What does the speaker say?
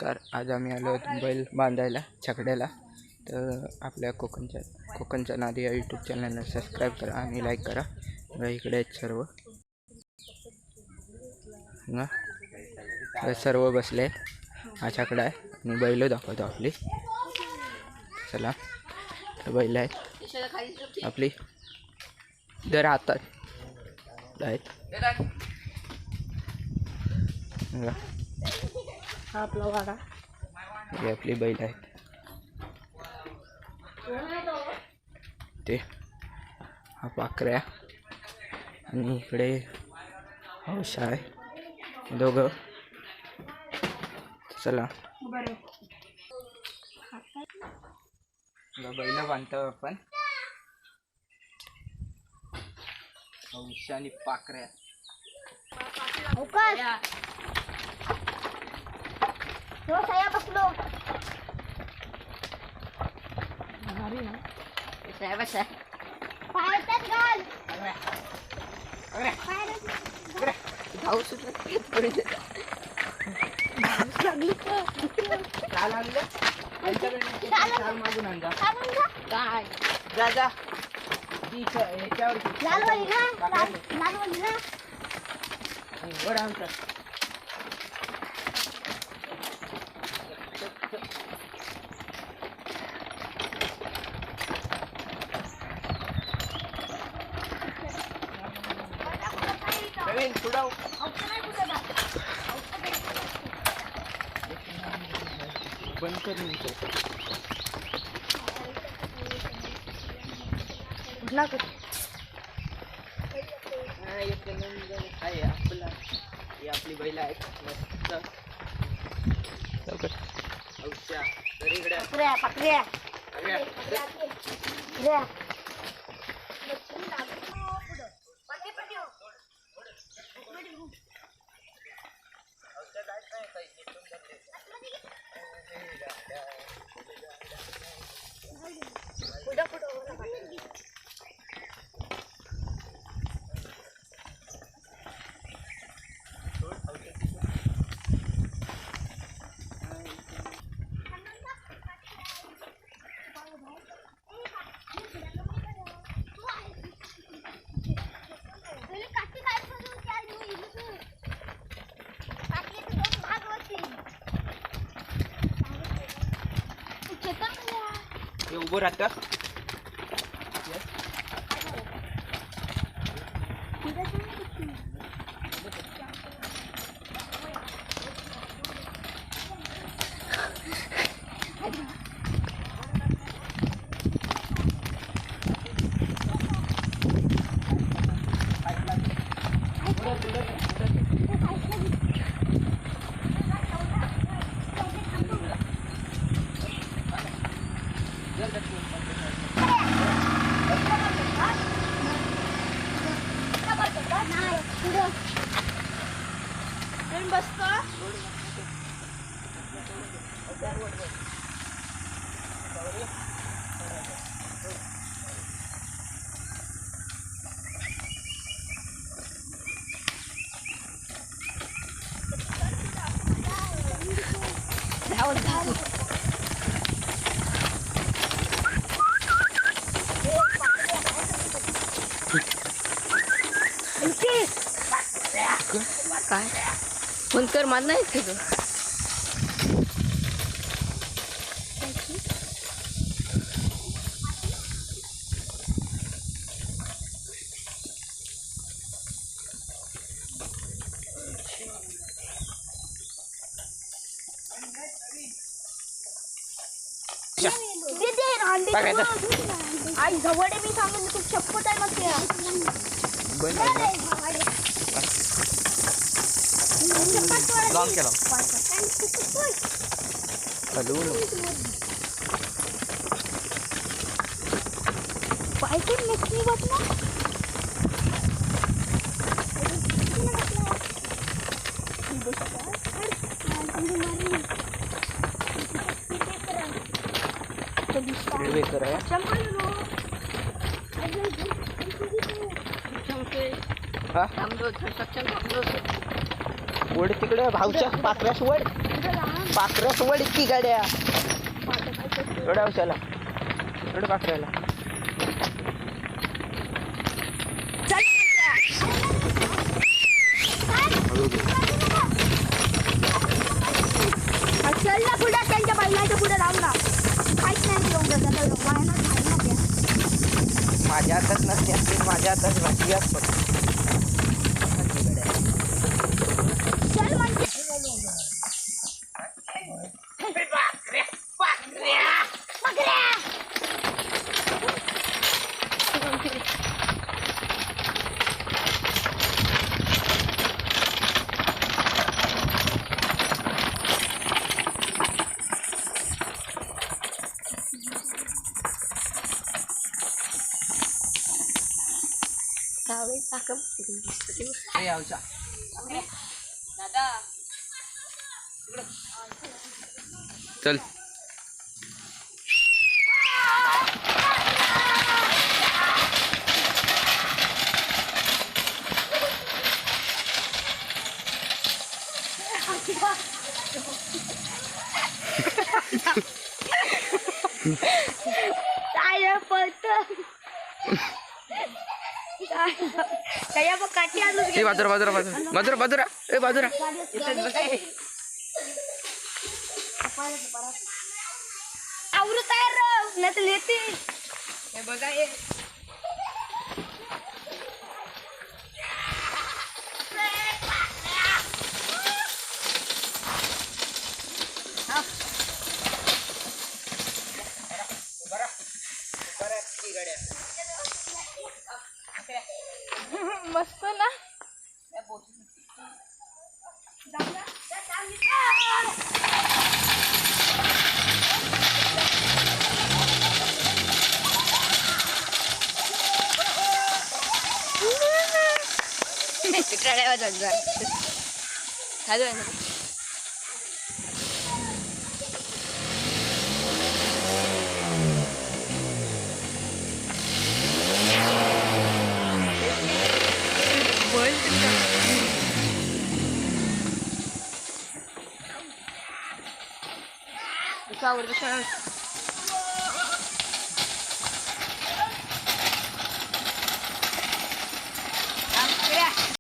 नमस्कार. आज आम्ही आलो बैल बांधायला छकड्याला. तर आपल्या कोकणच्या नादी या यूट्यूब चॅनलला सबस्क्राईब करा आणि लाईक करा. इकडे आहेत सर्व सर्व बसले. हा छकडा आहे आणि बैल दाखवतो आपली. चला बैल आहेत आपली दर हातात आहेत. हा आपला वाडा. हे आपली बैल आहेत. ते हा पाकऱ्या आणि इकडे हौशा आहे दोघं. चला बैल बांधतो आपण. हौशा आणि पाकऱ्या. बसलो मागून आणजा काय जा जा बंद करून आपली बैल आहेत मस्त. उभं राहतं. काय फोन कर मला नाही तुझं. आई जवळ मी सांगून खूप शपथ आहे मग लॉंग केला पाहिजे नक्की बघ वड तिकडे भाऊच्या पाकऱ्यास वड. पाखरं वड की गाड्या एवढ्या उशाला एवढं पाखरायला चल ना पुढे त्यांच्या बैलाच्या पुढे लावून ना काहीच नाही माझ्या हातात नसते माझ्या हातात भाजी असतो चल म्हणजे चल काय पळत काय बघ काठी आलो ए बाजूरा बाजूरा बाजूरा बाजूरा बाजूरा ए बाजूरा आवरू तयार नाही तर येते हे बघा हे मस्त ना आवडतं